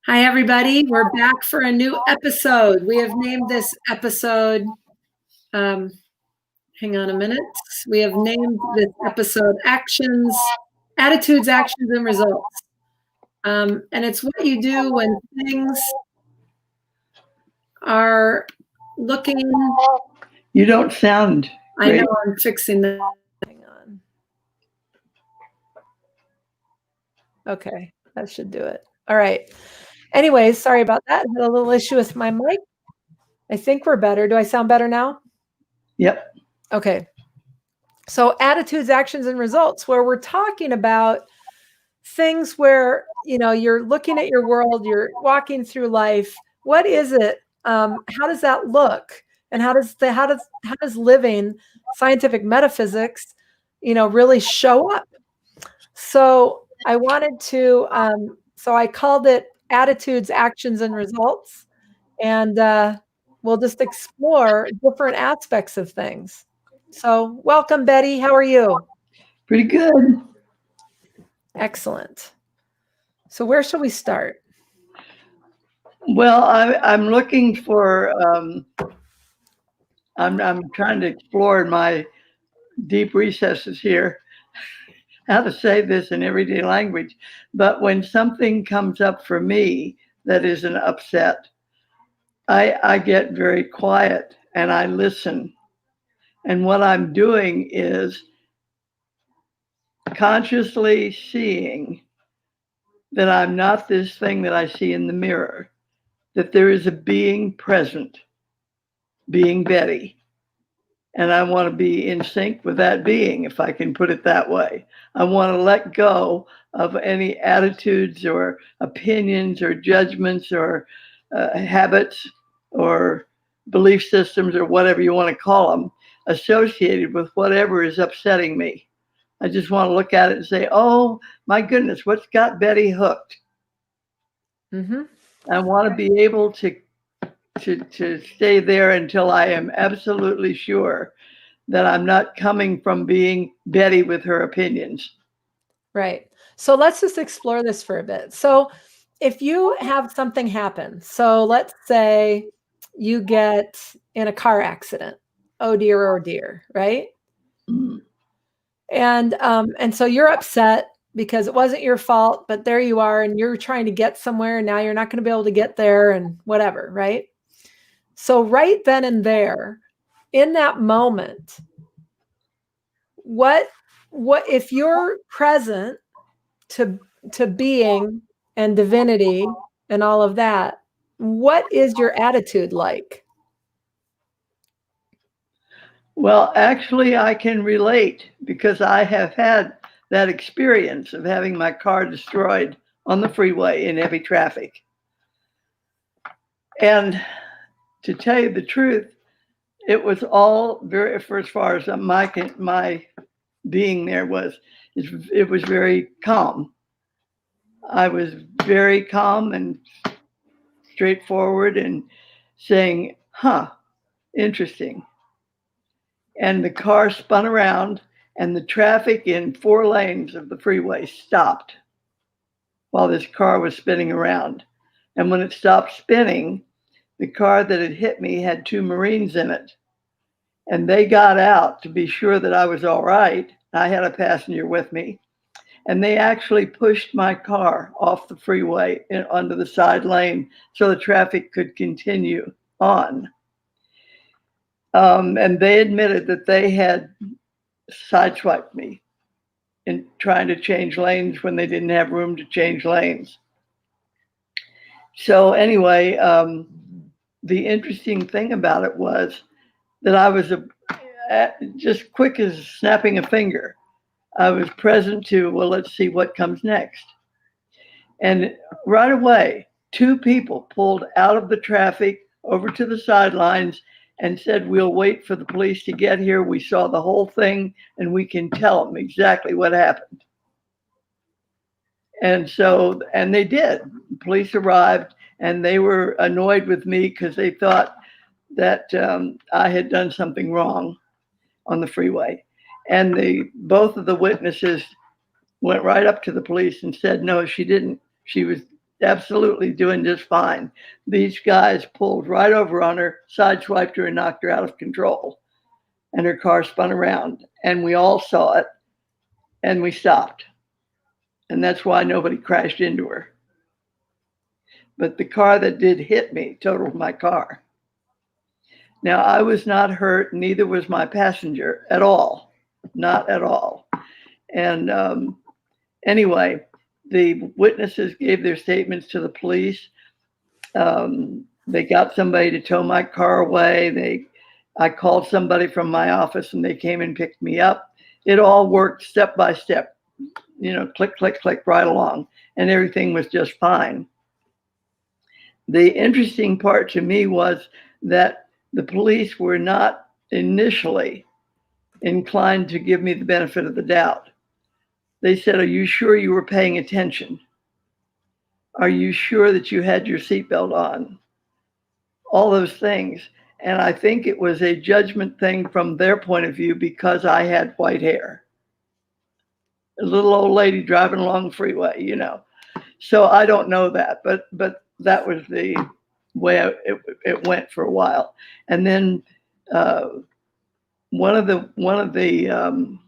Hi, everybody. We're back for a new episode. We have named this episode, hang on a minute. We have named this episode Attitudes, Actions, and Results. And it's what you do when things are looking. You don't sound great. I know, I'm fixing that. Hang on. Okay, that should do it. All right. Anyways, sorry about that. I had a little issue with my mic. I think we're better. Do I sound better now? Yep. Okay. So attitudes, actions, and results, where we're talking about things where, you're looking at your world, you're walking through life. What is it? How does that look? And how does living scientific metaphysics, really show up? So I wanted to, so I called it attitudes, actions, and results. And we'll just explore different aspects of things. So welcome, Betty. How are you? Pretty good. Excellent. So where shall we start? Well, I'm looking for. I'm trying to explore in my deep recesses here how to say this in everyday language. But when something comes up for me that is an upset, I get very quiet and I listen. And what I'm doing is consciously seeing that I'm not this thing that I see in the mirror, that there is a being present, being Betty. And I want to be in sync with that being, if I can put it that way. I want to let go of any attitudes or opinions or judgments or habits or belief systems or whatever you want to call them associated with whatever is upsetting me. I just want to look at it and say, oh, my goodness, what's got Betty hooked? Mm-hmm. I want to be able to stay there until I am absolutely sure that I'm not coming from being Betty with her opinions. Right. So let's just explore this for a bit. So if you have something happen, so let's say you get in a car accident. Oh dear, right? Mm. And so you're upset because it wasn't your fault, but there you are, and you're trying to get somewhere, and now you're not going to be able to get there and whatever, right? So right then and there, in that moment, what if you're present to being and divinity and all of that, what is your attitude like? Well, actually, I can relate because I have had that experience of having my car destroyed on the freeway in heavy traffic. And to tell you the truth, it was all very, for as far as my being there was, it was very calm. I was very calm and straightforward and saying, huh, interesting. And the car spun around and the traffic in 4 lanes of the freeway stopped while this car was spinning around. And when it stopped spinning, the car that had hit me had 2 Marines in it. And they got out to be sure that I was all right. I had a passenger with me. And they actually pushed my car off the freeway onto the side lane so the traffic could continue on. And they admitted that they had sideswiped me in trying to change lanes when they didn't have room to change lanes. So anyway, the interesting thing about it was that I was just quick as snapping a finger. I was present to, well, let's see what comes next. And right away, 2 people pulled out of the traffic over to the sidelines and said, we'll wait for the police to get here. We saw the whole thing and we can tell them exactly what happened. And so, and they did. The police arrived and they were annoyed with me because they thought that I had done something wrong on the freeway. And both of the witnesses went right up to the police and said, no, she didn't. She was absolutely doing just fine. These guys pulled right over on her, sideswiped her, and knocked her out of control. And her car spun around, and we all saw it, and we stopped. And that's why nobody crashed into her. But the car that did hit me totaled my car. Now, I was not hurt, neither was my passenger at all, not at all. And anyway, the witnesses gave their statements to the police. They got somebody to tow my car away. I called somebody from my office and they came and picked me up. It all worked step by step, click, click, click, right along, and everything was just fine. The interesting part to me was that the police were not initially inclined to give me the benefit of the doubt. They said, "Are you sure you were paying attention? Are you sure that you had your seatbelt on?" All those things. And I think it was a judgment thing from their point of view because I had white hair. A little old lady driving along the freeway, So I don't know that, but that was the way it went for a while. And then one of the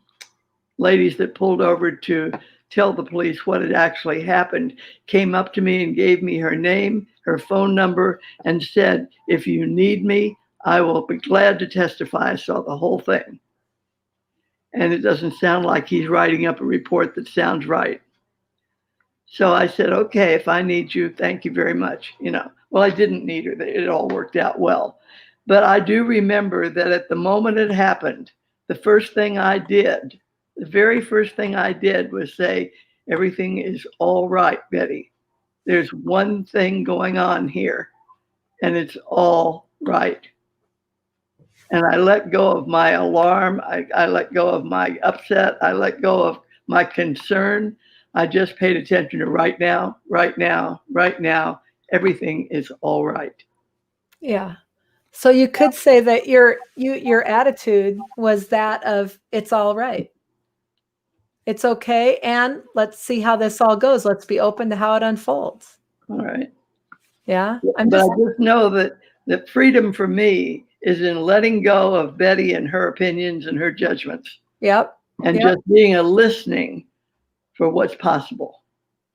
ladies that pulled over to tell the police what had actually happened came up to me and gave me her name, her phone number, and said, "If you need me, I will be glad to testify." I saw the whole thing. And it doesn't sound like he's writing up a report that sounds right. So I said, "Okay, if I need you, thank you very much." Well, I didn't need her. It all worked out well. But I do remember that at the moment it happened, the very first thing I did was say, "Everything is all right, Betty. There's one thing going on here, and it's all right." And I let go of my alarm. I let go of my upset. I let go of my concern. I just paid attention to right now, right now, right now. Everything is all right. Yeah. So you could say that your attitude was that of it's all right. It's okay. And let's see how this all goes. Let's be open to how it unfolds. All right. Yeah. But I just know that freedom for me is in letting go of Betty and her opinions and her judgments. Yep. And just being a listening for what's possible.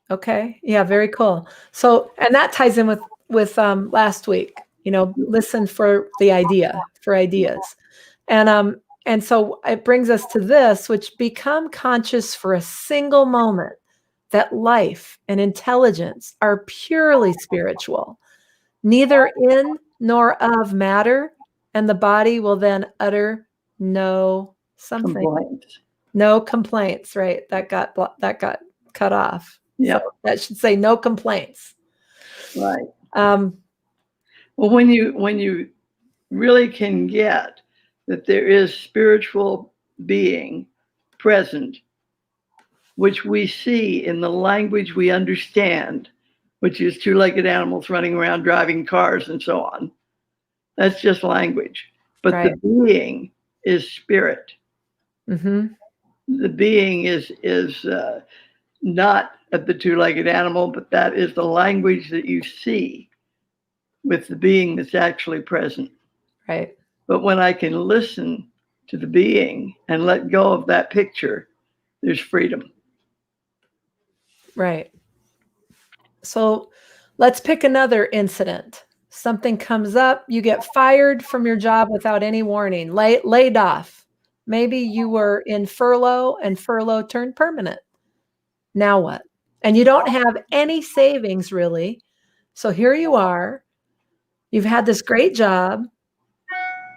Okay. Yeah. Very cool. So, and that ties in with last week, listen for ideas. And so it brings us to this, which become conscious for a single moment that life and intelligence are purely spiritual, neither in nor of matter, and the body will then utter no something. Complaints. No complaints, right? That got cut off. Yeah. So that should say no complaints. Right. Well, when you really can get that there is spiritual being present, which we see in the language we understand, which is two-legged animals running around driving cars and so on. That's just language. But the being is spirit. Mm-hmm. The being is not the two-legged animal, but that is the language that you see with the being that's actually present. Right. But when I can listen to the being and let go of that picture, there's freedom. Right. So let's pick another incident. Something comes up, you get fired from your job without any warning, laid off. Maybe you were in furlough and furlough turned permanent. Now what? And you don't have any savings really. So here you are. You've had this great job.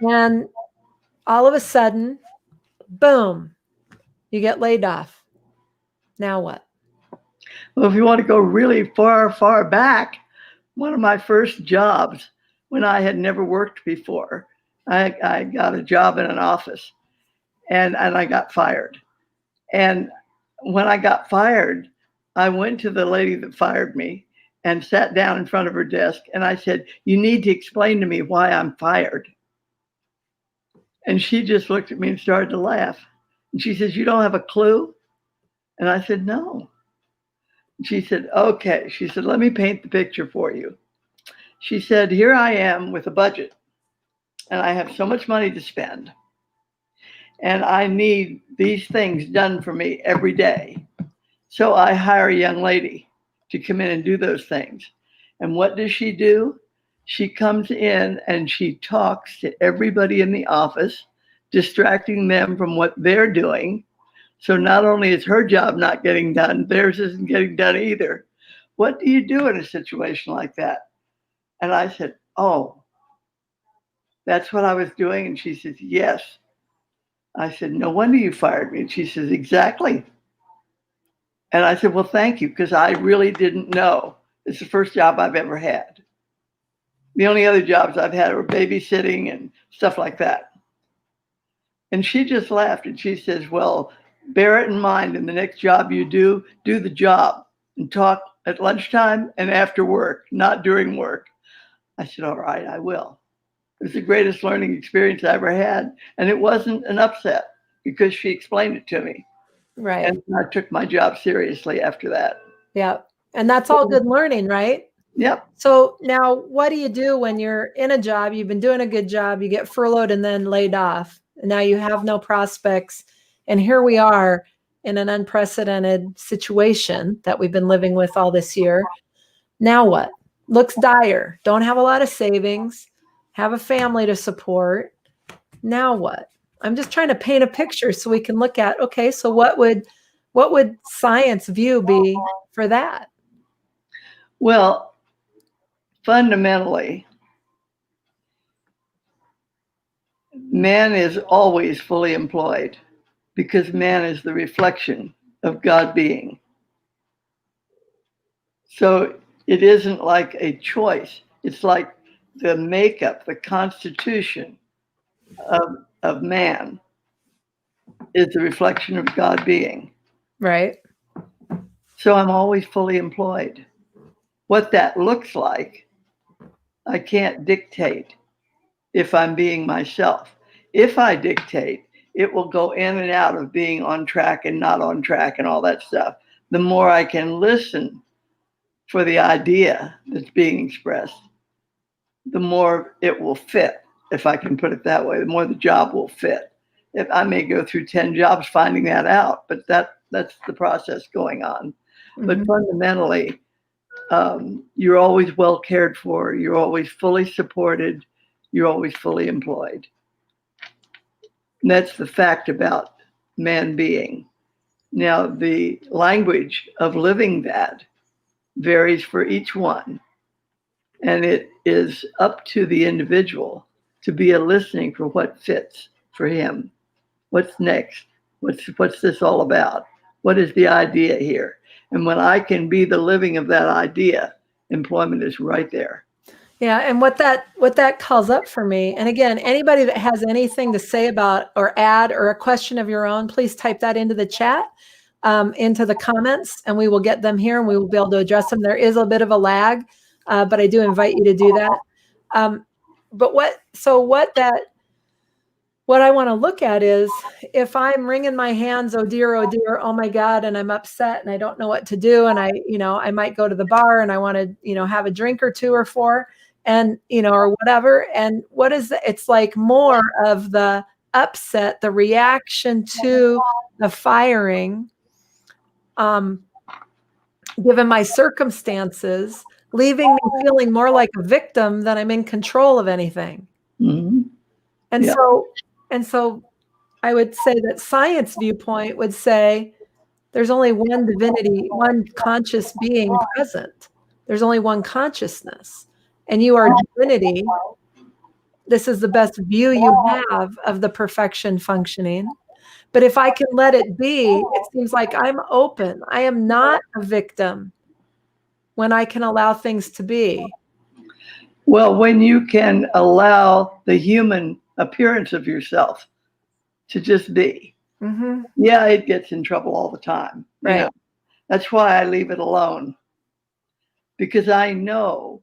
And all of a sudden, boom, you get laid off. Now what? Well, if you want to go really far, far back, one of my first jobs when I had never worked before, I got a job in an office and I got fired. And when I got fired, I went to the lady that fired me and sat down in front of her desk. And I said, "You need to explain to me why I'm fired." And she just looked at me and started to laugh. And she says, "You don't have a clue?" And I said, "No." She said, okay. She said, let me paint the picture for you. She said, here I am with a budget, and I have so much money to spend, and I need these things done for me every day. So I hire a young lady to come in and do those things. And what does she do? She comes in and she talks to everybody in the office, distracting them from what they're doing. So not only is her job not getting done, theirs isn't getting done either. What do you do in a situation like that? And I said, oh, that's what I was doing. And she says, yes. I said, no wonder you fired me. And she says, exactly. And I said, well, thank you, because I really didn't know. It's the first job I've ever had. The only other jobs I've had were babysitting and stuff like that. And she just laughed and she says, well, bear it in mind in the next job you do the job and talk at lunchtime and after work, not during work. I said, all right, I will. It was the greatest learning experience I ever had. And it wasn't an upset because she explained it to me. Right. And I took my job seriously after that. Yeah. And that's all good learning, right? Yep. So now what do you do when you're in a job, you've been doing a good job, you get furloughed and then laid off, and now you have no prospects, and here we are in an unprecedented situation that we've been living with all this year. Now what? Looks dire. Don't have a lot of savings, have a family to support. Now what? I'm just trying to paint a picture so we can look at, okay, so what would science view be for that? Well, fundamentally, man is always fully employed because man is the reflection of God being. So it isn't like a choice. It's like the makeup, the constitution of man is the reflection of God being. Right. So I'm always fully employed. What that looks like, I can't dictate if I'm being myself. If I dictate, it will go in and out of being on track and not on track and all that stuff. The more I can listen for the idea that's being expressed, the more it will fit, if I can put it that way, the more the job will fit. If I may go through 10 jobs finding that out, but that's the process going on. Mm-hmm. But fundamentally, you're always well cared for, you're always fully supported, you're always fully employed. And that's the fact about man being. Now, the language of living that varies for each one. And it is up to the individual to be a listening for what fits for him. What's next? What's this all about? What is the idea here? And when I can be the living of that idea, employment is right there. Yeah, and what that calls up for me, and again, anybody that has anything to say about or add or a question of your own, please type that into the chat, into the comments, and we will get them here and we will be able to address them. There is a bit of a lag, but I do invite you to do that. But what I want to look at is if I'm wringing my hands, oh dear, oh my God, and I'm upset and I don't know what to do. And I might go to the bar and I want to, have a drink or two or four and, or whatever. And what is it? It's like more of the upset, the reaction to the firing, given my circumstances, leaving me feeling more like a victim than I'm in control of anything. Mm-hmm. And so I would say that science viewpoint would say there's only one divinity, one conscious being present. There's only one consciousness, and you are divinity. This is the best view you have of the perfection functioning. But if I can let it be, it seems like I'm open. I am not a victim when I can allow things to be. Well, when you can allow the human appearance of yourself to just be. Mm-hmm. Yeah, it gets in trouble all the time. Right. That's why I leave it alone. Because I know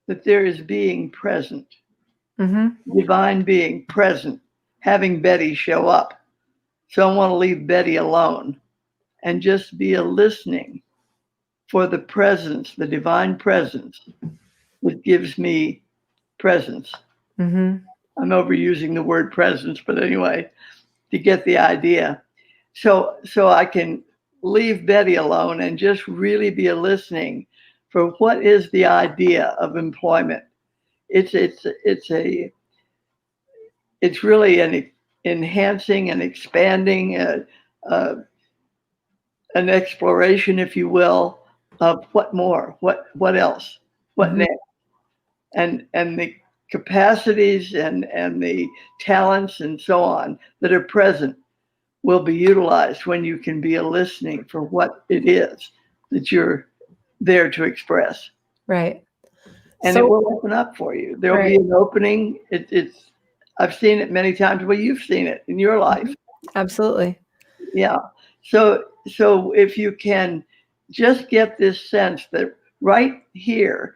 that there is being present, mm-hmm. Divine being present, having Betty show up. So I want to leave Betty alone and just be a listening for the presence, the divine presence that gives me presence. Mm-hmm. I'm overusing the word presence, but anyway, to get the idea. So I can leave Betty alone and just really be listening for what is the idea of employment. It's really an enhancing and expanding, an exploration, if you will, of what more, what else, what Mm-hmm. next, and the capacities and the talents and so on that are present will be utilized when you can be listening for what it is that you're there to express. Right. And it will open up for you. There'll be an opening. It's I've seen it many times. Well, you've seen it in your life. Absolutely. Yeah. So if you can just get this sense that right here,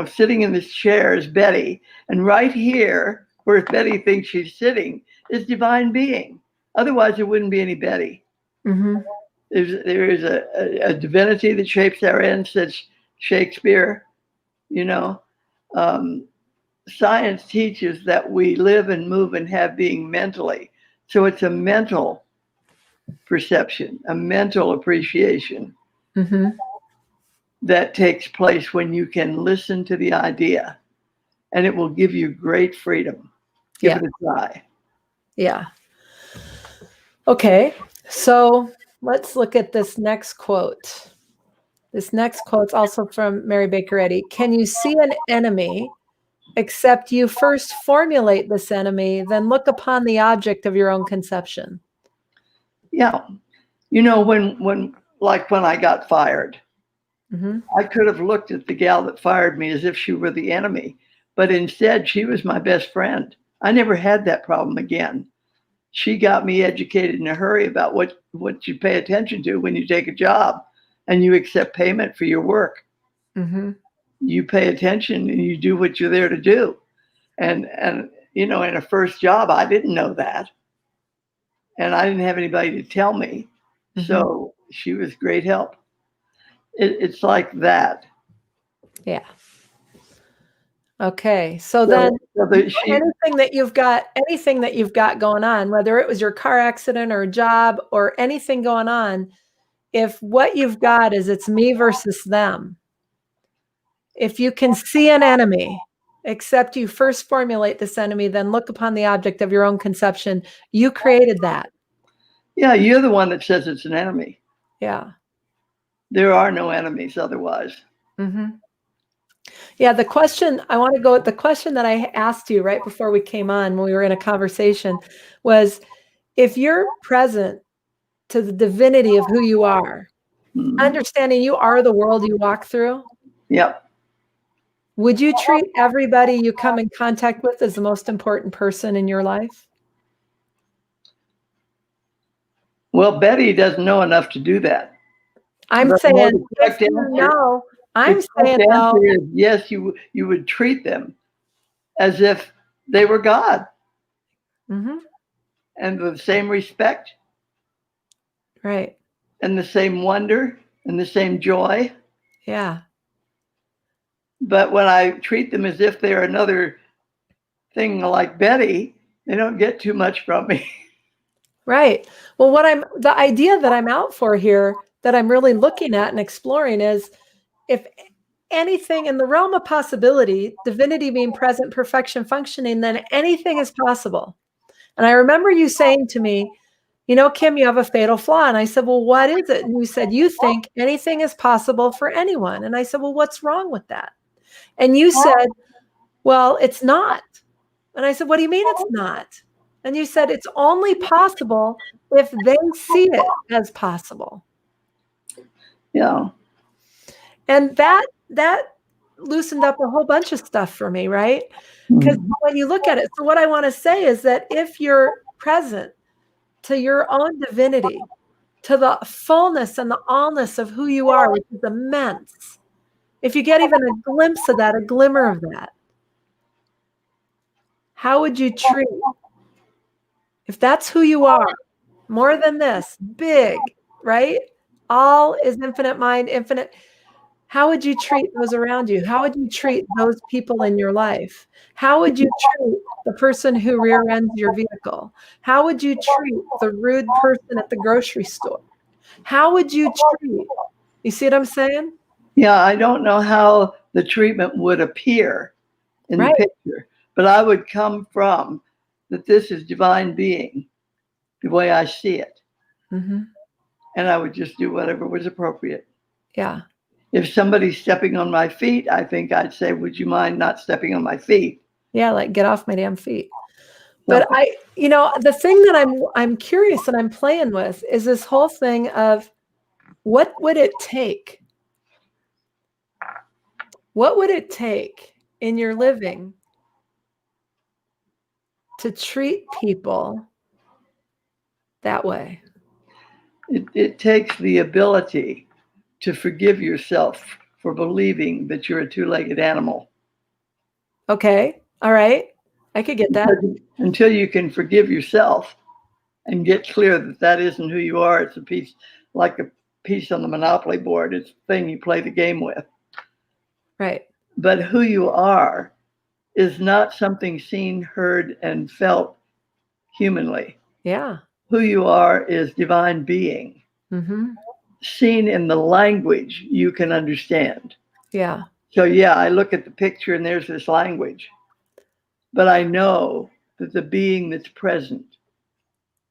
sitting in this chair is Betty, and right here, where Betty thinks she's sitting, is divine being. Otherwise, there wouldn't be any Betty. Mm-hmm. There is a divinity that shapes our ends, says Shakespeare. You know, science teaches that we live and move and have being mentally. So it's a mental perception, a mental appreciation Mm-hmm. that takes place when you can listen to the idea, and it will give you great freedom. Give it a try. Yeah. Okay. So let's look at this next quote. This next quote's also from Mary Baker Eddy. Can you see an enemy except you first formulate this enemy, then look upon the object of your own conception? Yeah. When I got fired, Mm-hmm. I could have looked at the gal that fired me as if she were the enemy, but instead she was my best friend. I never had that problem again. She got me educated in a hurry about what you pay attention to when you take a job and you accept payment for your work. Mm-hmm. You pay attention and you do what you're there to do. And in a first job, I didn't know that. And I didn't have anybody to tell me. Mm-hmm. So she was great help. It's like that. Yeah. Okay. So then anything that you've got going on, whether it was your car accident or a job or anything going on, if what you've got is it's me versus them, if you can see an enemy, except you first formulate this enemy, then look upon the object of your own conception, you created that. Yeah, you're the one that says it's an enemy. Yeah. There are no enemies otherwise. Mm-hmm. Yeah, the question that I asked you right before we came on when we were in a conversation was, if you're present to the divinity of who you are, understanding you are the world you walk through. Yep. Would you treat everybody you come in contact with as the most important person in your life? Well, Betty doesn't know enough to do that. I'm saying, if you know, I'm saying no. Yes, you would treat them as if they were God. Mm-hmm. And with the same respect. Right. And the same wonder and the same joy. Yeah. But when I treat them as if they're another thing like Betty, they don't get too much from me. Right. Well, the idea that I'm out for here, that I'm really looking at and exploring, is if anything in the realm of possibility, divinity being present, perfection functioning, then anything is possible. And I remember you saying to me, Kim, you have a fatal flaw. And I said, well, what is it? And you said, you think anything is possible for anyone. And I said, well, what's wrong with that? And you said, well, it's not. And I said, what do you mean it's not? And you said, it's only possible if they see it as possible. Yeah. And that loosened up a whole bunch of stuff for me, right? Because when you look at it, so what I want to say is that if you're present to your own divinity, to the fullness and the allness of who you are, which is immense, if you get even a glimpse of that, a glimmer of that, how would you treat, if that's who you are, more than this, big, right? All is infinite mind, infinite. How would you treat those around you? How would you treat those people in your life? How would you treat the person who rear ends your vehicle? How would you treat the rude person at the grocery store? How would you treat, you see what I'm saying? Yeah, I don't know how the treatment would appear in the Right. picture, but I would come from that this is divine being, the way I see it. Mm-hmm. And I would just do whatever was appropriate. Yeah. If somebody's stepping on my feet, I think I'd say, would you mind not stepping on my feet? Yeah, like get off my damn feet. So, But the thing that I'm curious and I'm playing with is this whole thing of what would it take? What would it take in your living to treat people that way? it takes the ability to forgive yourself for believing that you're a two-legged animal. Okay. All right. I could get that. Until you can forgive yourself and get clear that that isn't who you are. It's a piece, like a piece on the Monopoly board. It's the thing you play the game with. Right. But who you are is not something seen, heard, and felt humanly. Yeah. Who you are is divine being, Mm-hmm. seen in the language you can understand. Yeah. So, yeah, I look at the picture and there's this language, but I know that the being that's present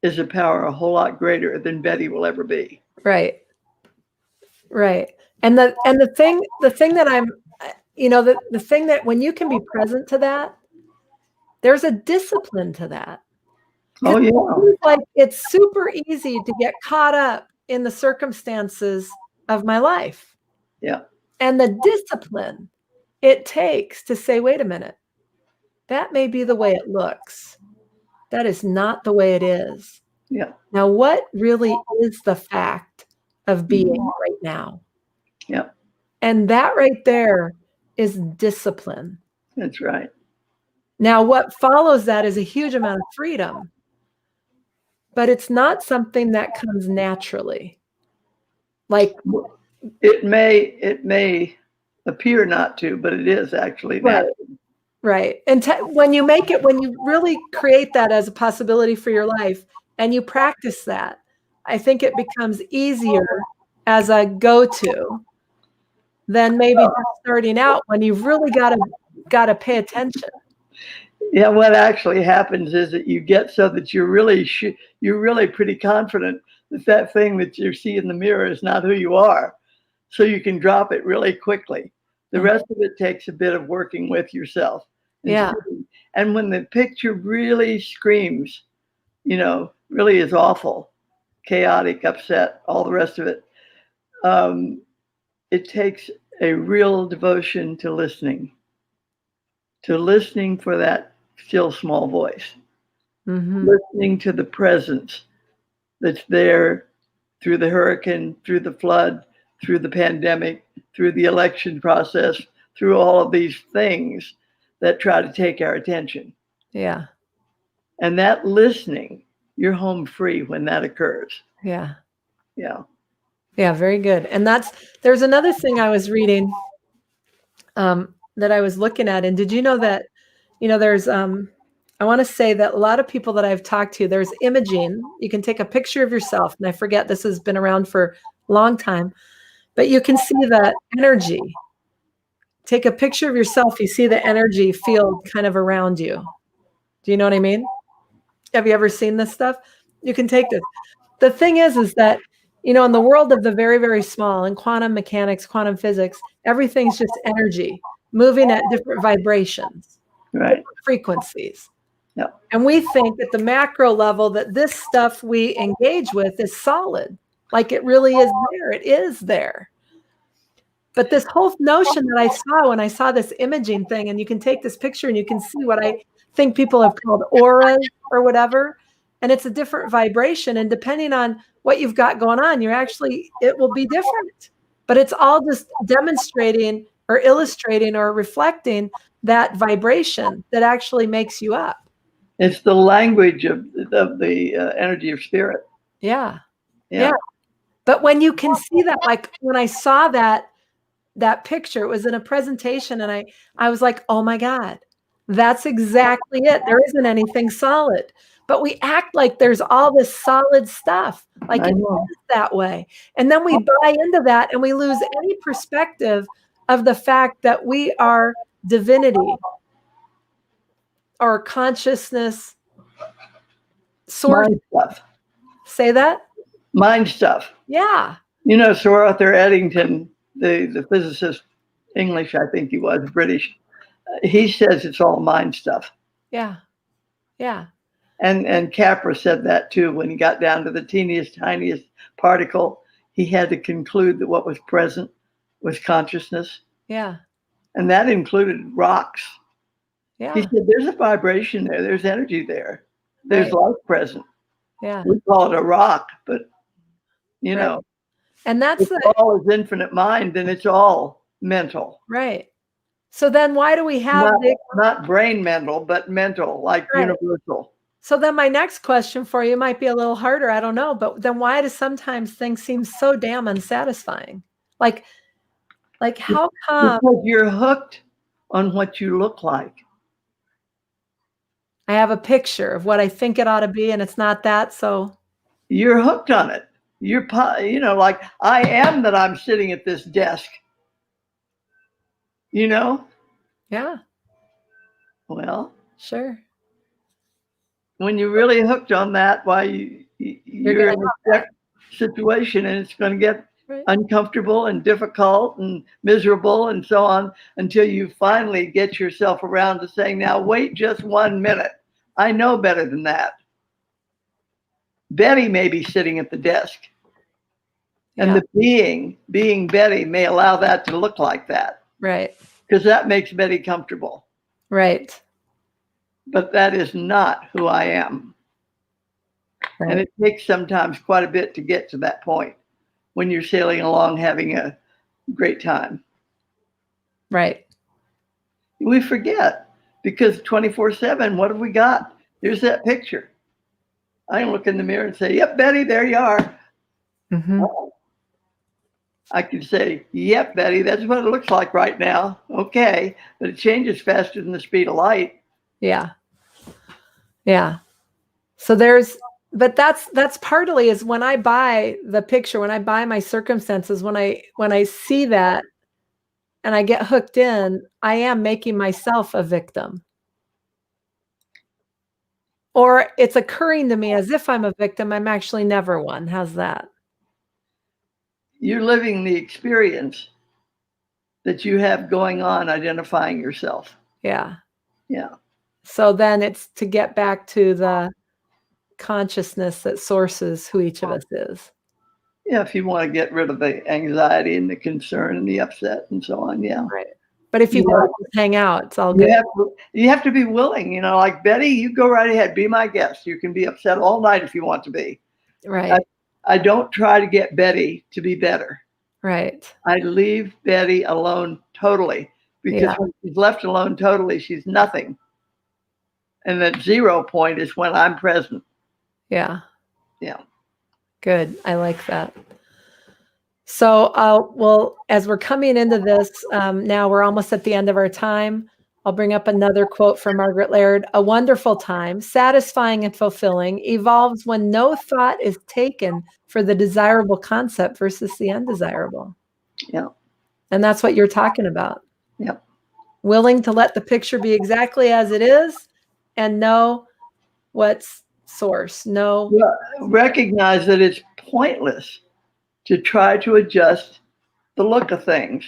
is a power a whole lot greater than Betty will ever be. Right. Right. And the thing that I'm, the thing that when you can be present to that, there's a discipline to that. Oh, yeah. Like it's super easy to get caught up in the circumstances of my life. Yeah. And the discipline it takes to say, wait a minute, that may be the way it looks. That is not the way it is. Yeah. Now, what really is the fact of being right now? Yeah. And that right there is discipline. That's right. Now, what follows that is a huge amount of freedom, but it's not something that comes naturally. Like it may appear not to, but it is actually natural. Right. And when you really create that as a possibility for your life and you practice that, I think it becomes easier as a go-to than maybe just starting out when you've really got to pay attention. Yeah, what actually happens is that you get so that you're really pretty confident that thing that you see in the mirror is not who you are. So you can drop it really quickly. The rest of it takes a bit of working with yourself. Yeah. And when the picture really screams, really is awful, chaotic, upset, all the rest of it, it takes a real devotion to listening for that still small voice, listening to the presence that's there through the hurricane, through the flood, through the pandemic, through the election process, through all of these things that try to take our attention. Yeah. And that listening, you're home free when that occurs. Yeah. Yeah. Yeah, very good. And there's another thing I was reading that I was looking at. And did you know that, there's, I want to say that a lot of people that I've talked to, there's imaging. You can take a picture of yourself. And I forget, this has been around for a long time, but you can see the energy. Take a picture of yourself. You see the energy field kind of around you. Do you know what I mean? Have you ever seen this stuff? You can take this. The thing is that, in the world of the very, very small, in quantum mechanics, quantum physics, everything's just energy moving at different vibrations, right, frequencies. Yep. And we think at the macro level that this stuff we engage with is solid, like it really is there. It is there. But this whole notion that I saw when I saw this imaging thing, and you can take this picture and you can see what I think people have called auras or whatever, and it's a different vibration. And depending on what you've got going on, it will be different. But it's all just demonstrating or illustrating or reflecting that vibration that actually makes you up. It's the language of the energy of spirit. Yeah. But when you can see that, like when I saw that, that picture. It was in a presentation, and I was like, oh my God, that's exactly it. There isn't anything solid. But we act like there's all this solid stuff, like I it know. is that way. And then we buy into that and we lose any perspective of the fact that we are divinity or consciousness source. Mind stuff. Say that? Mind stuff. Yeah. You know, Sir Arthur Eddington, the physicist, English, I think he was, British, he says it's all mind stuff. Yeah. Yeah. And Capra said that too. When he got down to the teeniest, tiniest particle, he had to conclude that what was present was consciousness. Yeah. And that included rocks. Yeah. He said, there's a vibration there. There's energy there. There's life present. Yeah. We call it a rock, but you Right. know, And that's if all is infinite mind, then it's all mental. right. So then why do we have Not brain mental, but mental, like Right. universal. So then my next question for you might be a little harder. I don't know. But then why do sometimes things seem so damn unsatisfying? Like how come Because you're hooked on what you look like. I have a picture of what I think it ought to be and it's not that? So You're hooked on it. You're, you know, like I am that I'm sitting at this desk. You know? yeah, Well, sure. when you're really hooked on that, why you're in a stuck situation, and it's going to get Right. uncomfortable and difficult and miserable and so on until you finally get yourself around to saying, now wait just 1 minute. I know better than that. Betty may be sitting at the desk, and Yeah. the being Betty may allow that to look like that, Right. because that makes Betty comfortable. Right. But that is not who I am. Right. And it takes sometimes quite a bit to get to that point when you're sailing along having a great time. Right. We forget, because 24/7, what have we got? There's that picture. I can look in the mirror and say, yep, Betty, there you are. Mm-hmm. I can say, yep, Betty, that's what it looks like right now. Okay. But it changes faster than the speed of light. Yeah. Yeah. So but that's partly is when I buy the picture, when I buy my circumstances, when I see that and I get hooked in, I am making myself a victim. Or it's occurring to me as if I'm a victim. I'm actually never one. How's that? You're living the experience that you have going on, identifying yourself. Yeah. Yeah. So then it's to get back to the consciousness that sources who each of us is. Yeah, if you want to get rid of the anxiety and the concern and the upset and so on, yeah. Right. But if you Yeah. want to just hang out, it's all good. You have to be willing, you know, like Betty, you go right ahead, be my guest. You can be upset all night if you want to be. Right. I don't try to get Betty to be better. Right. I leave Betty alone totally, because when she's left alone totally, she's nothing. And that 0 point is when I'm present. Yeah. Yeah. Good. I like that. So, well, as we're coming into this, now we're almost at the end of our time. I'll bring up another quote from Margaret Laird. A wonderful time, satisfying and fulfilling, evolves when no thought is taken for the desirable concept versus the undesirable. Yeah. And that's what you're talking about. Yep. Willing to let the picture be exactly as it is and know what's source. Know. Recognize that it's pointless to try to adjust the look of things.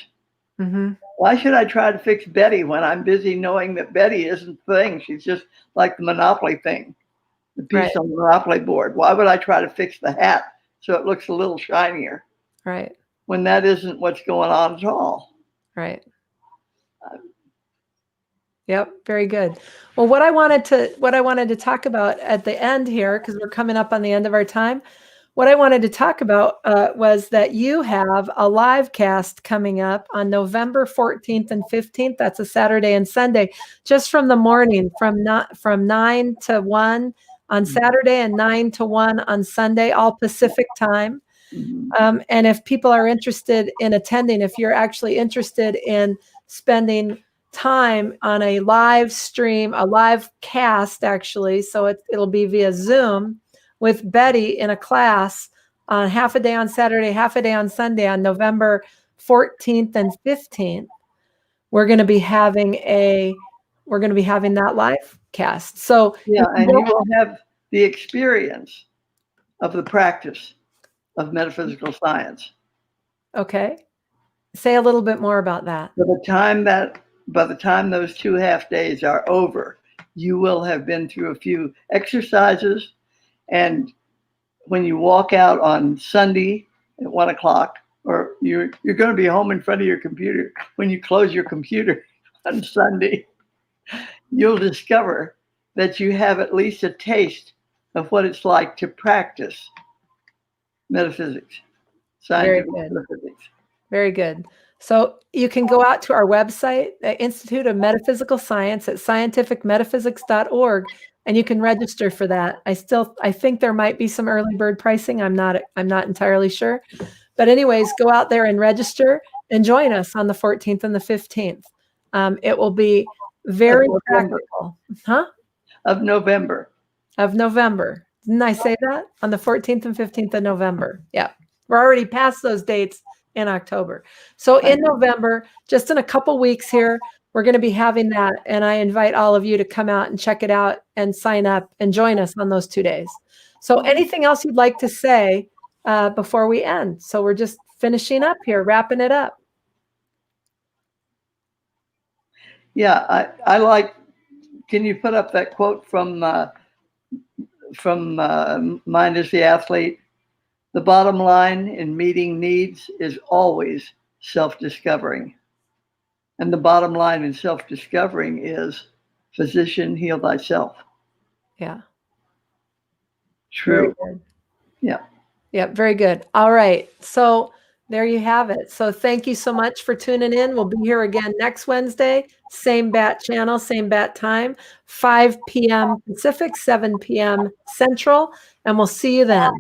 Mm-hmm. Why should I try to fix Betty when I'm busy knowing that Betty isn't the thing? She's just like the Monopoly thing, the piece on the Monopoly board. Why would I try to fix the hat so it looks a little shinier? Right. When that isn't what's going on at all. Right. Yep. Very good. Well, what I wanted to talk about at the end here, because we're coming up on the end of our time, what I wanted to talk about was that you have a live cast coming up on November 14th and 15th. That's a Saturday and Sunday, just from the morning, from 9 to 1 on Saturday and 9 to 1 on Sunday, all Pacific time. And if people are interested in attending, if you're actually interested in spending time on a live stream, a live cast, actually, so it'll be via Zoom with Betty in a class on half a day on Saturday, half a day on Sunday on November 14th and 15th. We're going to be having that live cast. So yeah, and you will have the experience of the practice of metaphysical science. Okay. Say a little bit more about that. By the time those 2 half days are over, you will have been through a few exercises, and when you walk out on Sunday at 1 o'clock, or you're going to be home in front of your computer when you close your computer on Sunday, you'll discover that you have at least a taste of what it's like to practice metaphysics, scientific metaphysics. Very good. So you can go out to our website, the Institute of Metaphysical Science at scientificmetaphysics.org, and you can register for that. I think there might be some early bird pricing. I'm not entirely sure. But anyways, go out there and register and join us on the 14th and the 15th. It will be very practical. Huh? Of November. Of November. Didn't I say that? On the 14th and 15th of November. Yeah. We're already past those dates in October. So in November, just in a couple weeks here, we're going to be having that. And I invite all of you to come out and check it out and sign up and join us on those 2 days. So anything else you'd like to say before we end? So we're just finishing up here, wrapping it up. Yeah, I like, can you put up that quote from Mind is the Athlete? The bottom line in meeting needs is always self-discovering. And the bottom line in self-discovering is, physician, heal thyself. Yeah. True. Yeah. Yeah, very good. All right. So there you have it. So thank you so much for tuning in. We'll be here again next Wednesday, same bat channel, same bat time, 5 p.m. Pacific, 7 p.m. Central, and we'll see you then.